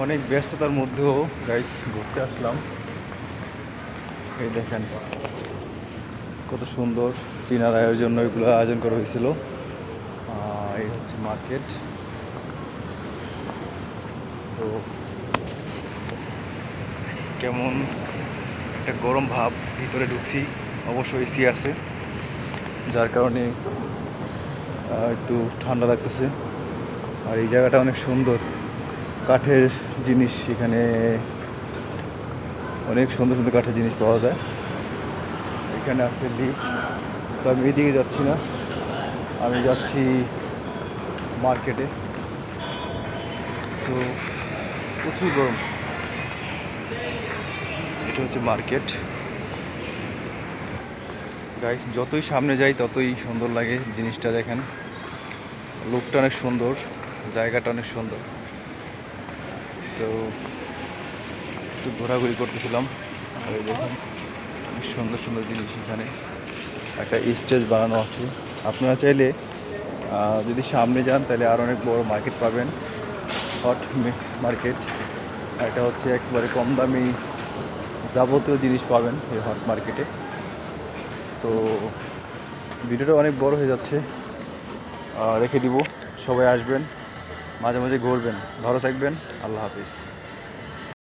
অনেক ব্যস্ততার মধ্যেও গাইস ঘুরতে আসলাম। এই দেখেন কত সুন্দর চীনার আয়োজন, এগুলো আয়োজন করা হয়েছিল। এই হচ্ছে মার্কেট। তো কেমন একটা গরম ভাব, ভিতরে ঢুকছি, অবশ্য এসি আছে যার কারণে একটু ঠান্ডা লাগতেছে। আর এই জায়গাটা অনেক সুন্দর, কাঠের জিনিস এখানে অনেক সুন্দর সুন্দর কাঠের জিনিস পাওয়া যায়। এখানে আছে লিফট। তো আমি এদিকে যাচ্ছি না, আমি যাচ্ছি মার্কেটে। তো প্রচুর গরম। এটা হচ্ছে মার্কেট গাইস। যতই সামনে যাই ততই সুন্দর লাগে জিনিসটা। দেখেন লুকটা অনেক সুন্দর, জায়গাটা অনেক সুন্দর। তো একটু ঘোরাঘুরি করতেছিলাম। আর এই দেখুন অনেক সুন্দর সুন্দর জিনিস। এখানে একটা স্টেজ বানানো আছে। আপনারা চাইলে যদি সামনে যান তাহলে আর অনেক বড় মার্কেট পাবেন, হট মার্কেট। এটা হচ্ছে একবারে কম দামি যাবতীয় জিনিস পাবেন এই হট মার্কেটে। তো ভিডিওটা অনেক বড় হয়ে যাচ্ছে, রেখে দিব। সবাই আসবেন, মাঝে মাঝে ঘুরবেন। ভালো থাকবেন। আল্লাহ হাফিজ।